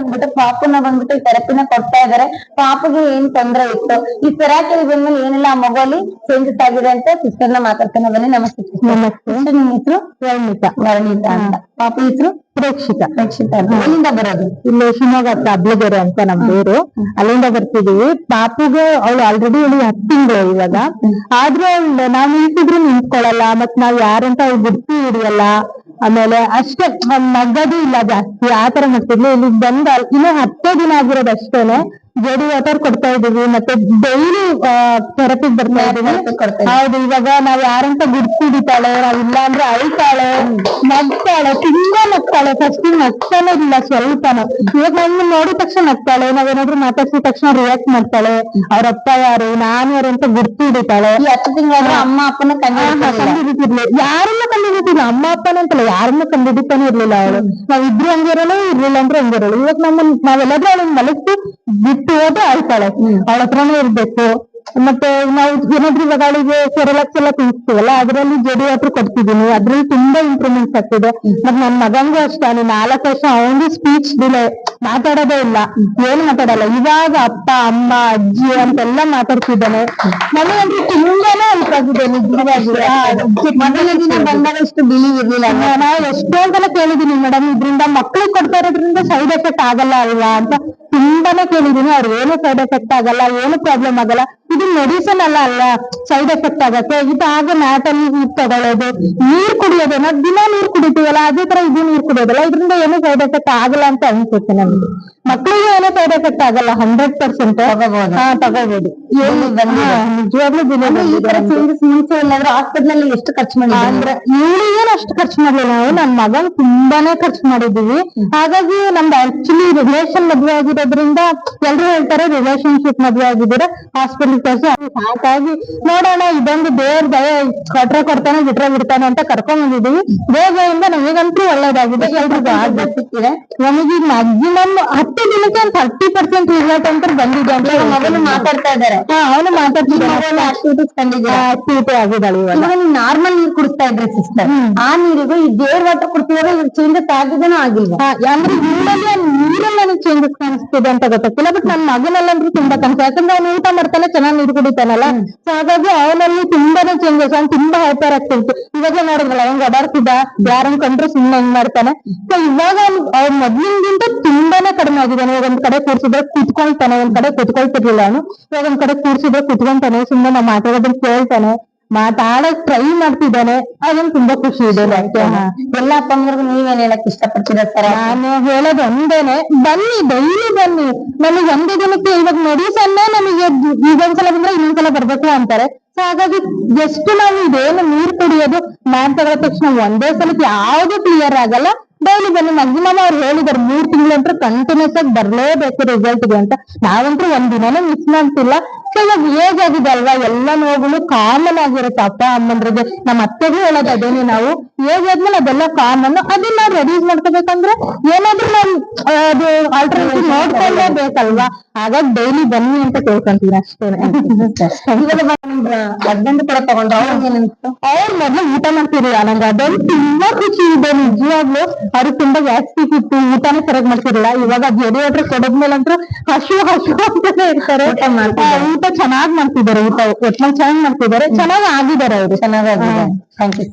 ಅಂದ್ಬಿಟ್ಟು ಪಾಪುನ ಬಂದ್ಬಿಟ್ಟು ಈ ಥೆರಪಿನ ಕೊಡ್ತಾ ಇದಾರೆ. ಪಾಪುಗೆ ಏನ್ ತೊಂದ್ರೆ ಇತ್ತು, ಈ ಥೆರಪಿ ಬಂದ್ಮೇಲೆ ಏನೆಲ್ಲ ಆ ಮಗುವಲ್ಲಿ ಚೇಂಜಸ್ ಆಗಿದೆ ಅಂತ ಸಿಸ್ಟರ್ ನ ಮಾತಾಡ್ತಾನೆ ಬನ್ನಿ. ನಮಸ್ತೆ ನಮಸ್ತೆ. ನಿಮ್ ಹೆಸರು? ವರ್ಣಿತಾ ಅಂತ. ಪಾಪು ಹೆಸರು ಪ್ರೇಕ್ಷಿತ. ಪ್ರೇಕ್ಷಿತ ಅಂತ. ಎಲ್ಲಿಂದ ಬರೋದು? ಇಲ್ಲಿ ಶಿವಮೊಗ್ಗ ಹತ್ರ ಅಬ್ಲಗೆರೆ ಅಂತ ನಮ್ದೂರು, ಅಲ್ಲಿಂದ ಬರ್ತಿದೀವಿ. ಪಾಪುಗೆ ಅವಳು ಆಲ್ರೆಡಿ 10 ತಿಂಗಳು ಇವಾಗ. ಆದ್ರೂ ನಾವ್ ನಿಲ್ಸಿದ್ರು ನಿಂತ್ಕೊಳ್ಳಲ್ಲ, ಮತ್ ನಾವ್ ಯಾರಂತ ಅವ್ಳು ಗುರ್ತಿ ಹಿಡಿಯಲ್ಲ. ಆಮೇಲೆ ಅಷ್ಟೇ ನಗ್ಗದು ಇಲ್ಲ ಜಾಸ್ತಿ, ಆತರ ಮಾಡ್ತಿದ್ಲು. ಇಲ್ಲಿ ಬಂದ ಇನ್ನು 10 ದಿನ ಆಗಿರೋದು ಅಷ್ಟೇನೆ. ಜಡಿ ವಾಟರ್ ಕೊಡ್ತಾ ಇದೀವಿ, ಮತ್ತೆ ಡೈಲಿ ಥೆರಪಿಗ್ ಬರ್ತಾ ಇದೀವಿ. ಹೌದು, ಇವಾಗ ನಾವ್ ಯಾರಂತ ಗುರ್ತು ಹಿಡಿತಾಳೆ, ನಾವ್ ಇಲ್ಲ ಅಂದ್ರೆ ಅಳ್ತಾಳೆ, ನಗ್ತಾಳೆ, ತುಂಬಾ ನಗ್ತಾಳೆ. ಫಸ್ಟ್ ನಗ್ತಾನೆ ಇಲ್ಲ ಸ್ವಲ್ಪನು. ಇವಾಗ ನಮ್ಮನ್ನ ನೋಡಿದ ತಕ್ಷಣ ನಗ್ತಾಳೆ, ನಾವೇನಾದ್ರು ಮಾತಾಡ್ಸಿದ ತಕ್ಷಣ ರಿಯಾಕ್ಟ್ ಮಾಡ್ತಾಳೆ. ಅವ್ರಪ್ಪ ಯಾರು, ನಾನ್ ಯಾರು ಅಂತ ಗುರ್ತು ಹಿಡಿತಾಳೆ. ಈ 10 ತಿಂಗಳಾದ್ರೂ ಅಮ್ಮ ಅಪ್ಪನ ಕಂಡಿಡಿತಿರ್ಲಿ, ಯಾರನ್ನ ಕಂಡಿಡಿತಿಲ್ಲ. ಅಮ್ಮ ಅಪ್ಪನ ಅಂತಲ್ಲ, ಯಾರನ್ನ ಕಂಡಿಡಿತಾನೆ ಇರ್ಲಿಲ್ಲ ಅವಳು. ನಾವಿಬ್ರು ಹಂಗಿರಲ್ಲ, ಇರ್ಲಿಲ್ಲ ಅಂದ್ರೆ ಹಂಗಿರಲ್ಲ. ಇವಾಗ ನಾವೆಲ್ಲಾದ್ರೂ ಅವಳನ್ನ ಮಲಗಿಸಿ ಬಿಟ್ಟು ಹೋದ್ರೆ ಅಳ್ತಾಳೆ, ಅವಳ ಹತ್ರನೇ ಇರ್ಬೇಕು. ಮತ್ತೆ ನಾವು ಏನಾದ್ರೂ ಇವಾಗ ಅವಳಿಗೆ ಸೆರೆಲಾಕ್ಸ್ ಎಲ್ಲ ತಿನ್ನಿಸ್ತೀವಲ್ಲ, ಅದ್ರಲ್ಲಿ ಜಡಿ ವಾಟರ್ ಕೊಡ್ತಿದೀನಿ, ಅದ್ರಲ್ಲಿ ತುಂಬಾ ಇಂಪ್ರೂವ್ಮೆಂಟ್ಸ್ ಆಗ್ತಿದೆ. ಮತ್ ನನ್ ಮಗಂಗೂ ಅಷ್ಟೇ, 4 ವರ್ಷ, ಅವನಿಗೆ ಸ್ಪೀಚ್ ಡಿಲೇ, ಮಾತಾಡೋದೇ ಇಲ್ಲ, ಏನು ಮಾತಾಡಲ್ಲ. ಇವಾಗ ಅಪ್ಪ ಅಮ್ಮ ಅಜ್ಜಿ ಅಂತೆಲ್ಲ ಮಾತಾಡ್ತಿದ್ದಾನೆ. ನನಗಂತೂ ತುಂಬಾನೇ ಹೆಲ್ಪ್ ಆಗಿದೆ ನಿಜವಾಗಿ. ಮೊದಲನೇ ದಿನ ಬಂದಾಗ ಇಷ್ಟು ಬಿಲೀವ್ ಇರ್ಲಿಲ್ಲ. ನಾವು ಎಷ್ಟೊಂದೆಲ್ಲ ಕೇಳಿದೀನಿ, ಮೇಡಮ್ ಇದ್ರಿಂದ ಮಕ್ಳಿಗೆ ಕೊಡ್ತಾ ಇರೋದ್ರಿಂದ ಸೈಡ್ ಎಫೆಕ್ಟ್ ಆಗಲ್ಲ ಅಲ್ವಾ ಅಂತ ತುಂಬಾನೇ ಕೇಳಿದೀನಿ. ಅವ್ರು ಏನು ಸೈಡ್ ಎಫೆಕ್ಟ್ ಆಗಲ್ಲ, ಏನು ಪ್ರಾಬ್ಲಮ್ ಆಗಲ್ಲ. ಇದು ಮೆಡಿಸಿನ್ ಅಲ್ಲ ಸೈಡ್ ಎಫೆಕ್ಟ್ ಆಗತ್ತೆ. ಇದಾಗ ಮ್ಯಾಟಲ್ಲಿ ನೀರ್ ತಗೊಳ್ಳೋದು, ನೀರ್ ಕುಡಿಯೋದು, ನಾವು ದಿನ ನೀರ್ ಕುಡಿತೀವಲ್ಲ, ಅದೇ ತರ ಇದು ನೀರ್ ಕುಡಿಯೋದಲ್ಲ, ಇದರಿಂದ ಏನು ಸೈಡ್ ಎಫೆಕ್ಟ್ ಆಗಲ್ಲ ಅಂತ ಅನ್ಸುತ್ತೆ ನಮ್ಗೆ. ಮಕ್ಕಳಿಗೆ ಏನೋ ಸೈಡ್ ಎಫೆಕ್ಟ್ ಆಗಲ್ಲ, 100% ತಗೋಬಹುದು. ನಿಜವಾಗ್ಲೂ ಮುಂಚೆ ಎಲ್ಲಾದ್ರೂ ಹಾಸ್ಪಿಟಲ್ ಎಷ್ಟು ಖರ್ಚು ಮಾಡಿದ್ರೆ ಅಂದ್ರೆ ಇವಳಿಗೇನು ಅಷ್ಟು ಖರ್ಚು ಮಾಡ್ಲಿಲ್ಲ ನಾವು. ನನ್ ಮಗನ್ ತುಂಬಾನೇ ಖರ್ಚು ಮಾಡಿದೀವಿ. ಹಾಗಾಗಿ ನಮ್ದು ಆಕ್ಚುಲಿ ರಿಲೇಷನ್ ಮದ್ವೆ ಆಗಿರೋದ್ರಿಂದ ಎಲ್ರು ಹೇಳ್ತಾರೆ ರಿಲೇಶನ್ಶಿಪ್ ಮದ್ವೆ ಆಗಿದ್ರೆ ಹಾಸ್ಪಿಟಲ್ ತೋರಿಸಿ. ಹಾಗಾಗಿ ನೋಡೋಣ, ಇದೊಂದು ದೇವ್ರ ದಯೆ, ಕೊಟ್ರೆ ಕೊಡ್ತಾನೆ, ಬಿಟ್ರೆ ಬಿಡ್ತಾನೆ ಅಂತ ಕರ್ಕೊಂಡ್ ಬಂದಿದೀವಿ. ದೇವರಿಂದ ನಮಗಂತೂ ಒಳ್ಳೇದಾಗಿದೆ, ಎಲ್ರಿಗೂ ಆಗ್ಬಿಟ್ಟಿದೆ. ನಮಗೆ ಮ್ಯಾಕ್ಸಿಮಮ್ 10 ದಿನಕ್ಕೆ ಒಂದು 30% ರಿಸಲ್ಟ್ ಅಂತ ಬಂದಿದೆ ಅಂತ ಮಗನು ಮಾತಾಡ್ತಾ ಇದಾರೆ. ಅವನು ಮಾತಾಡ್ತಿದ್ದಾನೆ, ಆಕ್ಟಿವಿಟಿ ಆಗಿದ್ದಾಳೆ. ಇವಾಗ ನೀವು ನಾರ್ಮಲ್ ನೀರ್ ಕುಡಿಸ್ತಾ ಇದ್ರಿ ಸಿಸ್ಟರ್, ಆ ನೀರಿಗೂ ಈ ದೇವ್ರ ವಾಟರ್ ಕುಡ್ತಿವಾಗ ಚೇಂಜಸ್ ಆಗಿದ್ದೇನೋ ಆಗಿಲ್ವಾ? ಅಂದ್ರೆ ನೀರಲ್ಲಿ ನನಗೆ ಚೇಂಜಸ್ ಕಾಣಿಸ್ತಿದೆ ಅಂತ ಗೊತ್ತಾಗ್ತಿಲ್ಲ. ಬಟ್ ನನ್ನ ಮಗನಲ್ಲಂದ್ರೂ ತುಂಬಾ ಕಾಣಿಸ್ತು, ಯಾಕಂದ್ರೆ ಅವ್ನು ಊಟ ಮಾಡ್ತಾನೆ, ಚೆನ್ನಾಗಿ ನೀರು ಕುಡಿತಾನಲ್ಲ. ಸೊ ಹಾಗಾಗಿ ಅವನಲ್ಲಿ ತುಂಬಾನೇ ಚೇಂಜಸ್, ಅವ್ನು ತುಂಬಾ ಹೈಪರ್ ಆಗ್ತಿತ್ತು. ಇವಾಗ ನೋಡಿದ್ರಲ್ಲ, ಅವ್ನ್ ಓಡಾಡ್ತಿದ್ದ, ಯಾರನ್ನ ಕಂಡ್ರೆ ಸುಮ್ಮನೆ ಹೆಂಗ್ ಮಾಡ್ತಾನೆ. ಸೊ ಇವಾಗ ಅವ್ನ ಮೊದ್ಲಿಂಗಿಂತ ತುಂಬಾನೇ ಕಡಿಮೆ ಆಗಿದ್ದಾನೆ. ಇವಾಗ ಒಂದ್ ಕಡೆ ಕೂರ್ಸಿದ್ರೆ ಕುತ್ಕೊಳ್ತಾನೆ, ಒಂದ್ ಕಡೆ ಕುತ್ಕೊಳ್ತಿರ್ಲಿಲ್ಲ ಅವನು. ಇವಾಗ ಒಂದ್ ಕಡೆ ಕೂರ್ಸಿದ್ರೆ ಕುತ್ಕೊಂತಾನೆ, ಸುಮ್ಮನೆ ನಾವು ಮಾತಾಡೋದನ್ನ ಕೇಳ್ತಾನೆ, ಮಾತಾಡಕ್ ಟ್ರೈ ಮಾಡ್ತಿದ್ದಾನೆ. ಅದೊಂದು ತುಂಬಾ ಖುಷಿ ಇದೆ. ಎಲ್ಲ ಅಪ್ಪ ಅಮ್ಮರಿಗೂ ನೀವೇನ್ ಹೇಳಕ್ ಇಷ್ಟಪಡ್ತೀರಾ ಸರ್? ನಾನು ಹೇಳೋದು ಒಂದೇನೆ, ಬನ್ನಿ, ಡೈಲಿ ಬನ್ನಿ. ನಮಗೆ ಒಂದೇ ದಿನಕ್ಕೆ ಇವಾಗ ಮೆಡಿಸನ್ನೇ ನಮಗೆ ಇದೊಂದ್ಸಲ ಬಂದ್ರೆ ಇನ್ನೊಂದ್ಸಲ ಬರ್ಬೇಕು ಅಂತಾರೆ. ಸೊ ಹಾಗಾಗಿ ಜಸ್ಟ್ ನಾವು ಇದೇನು ನೀರ್ ಕುಡಿಯೋದು ಮ್ಯಾಮ್ ತಗೊಳ ತಕ್ಷಣ ಒಂದೇ ಸಲಕ್ಕೆ ಯಾವ್ದು ಕ್ಲಿಯರ್ ಆಗಲ್ಲ. ಡೈಲಿ ಬನ್ನಿ. ಮ್ಯಾಕ್ಸಿಮಮ್ ಅವ್ರು ಹೇಳಿದಾರೆ 3 ತಿಂಗಳಂತೂ ಕಂಟಿನ್ಯೂಸ್ ಆಗಿ ಬರ್ಲೇಬೇಕು ರಿಸಲ್ಟ್ ಗೆ ಅಂತ. ನಾವಂತೂ ಒಂದಿನಾನು ಮಿಸ್ ಮಾಡ್ತಿಲ್ಲ. ಸೊ ಇವಾಗ ಏಜ್ ಆಗಿದೆ ಅಲ್ವಾ, ಎಲ್ಲ ನೋವುಗಳು ಕಾಮನ್ ಆಗಿರುತ್ತೆ ಅಪ್ಪ ಅಮ್ಮಂದ್ರಿಗೆ. ನಮ್ಮ ಅತ್ತೆಗೂ ಹೇಳೋದು ಅದೇನೆ, ನಾವು ಏಜ್ ಆದ್ಮೇಲೆ ಅದೆಲ್ಲ ಕಾಮನ್. ಅದನ್ನ ನಾವು ರೆಡ್ಯೂಸ್ ಮಾಡ್ಕೋಬೇಕಂದ್ರೆ ಏನಾದ್ರೂ ನಾವು ಅದು ಆಲ್ಟರ್ನೇಟಿವ್ ನೋಡ್ಕೊಳ್ಳೇಬೇಕಲ್ವಾ. ಹಾಗಾಗಿ ಡೈಲಿ ಬನ್ನಿ ಅಂತ ಕೇಳ್ಕೊಂತೀನಿ ಅಷ್ಟೇನೆ. ಹಸ್ಬೆಂಡ್ ಕೂಡ ತಗೊಂಡ್ರು, ಅವ್ರು ಮೊದ್ಲು ಊಟ ಮಾಡ್ತಿರ್ಲಿಲ್ಲ. ನಂಗೆ ಅದೊಂದು ತುಂಬಾ ಖುಷಿ ಇದೆ ನಿಜವಾಗ್ಲು. ಅವ್ರಿಗೆ ತುಂಬಾ ಗ್ಯಾಸ್ಟ್ರಿಕ್ ಇತ್ತು, ಊಟನೇ ಸರಿಯಾಗಿ ಮಾಡ್ತಿರ್ಲಿಲ್ಲ. ಇವಾಗ ಜಡಿ ವಾಟರ್ ಕೊಡದ್ಮೇಲಂತೂ ಹಸು ಅಂತಾನೆ ಇರ್ತಾರೆ. ಊಟ ಚೆನ್ನಾಗ್ ಮಾಡ್ತಿದ್ದಾರೆ, ಊಟ ಒಟ್ನಲ್ಲಿ ಚೆನ್ನಾಗ್ ಮಾಡ್ತಿದ್ದಾರೆ, ಚೆನ್ನಾಗ್ ಆಗಿದ್ದಾರೆ ಅವರು, ಚೆನ್ನಾಗಾಗಿದ್ದಾರೆ. Thank you.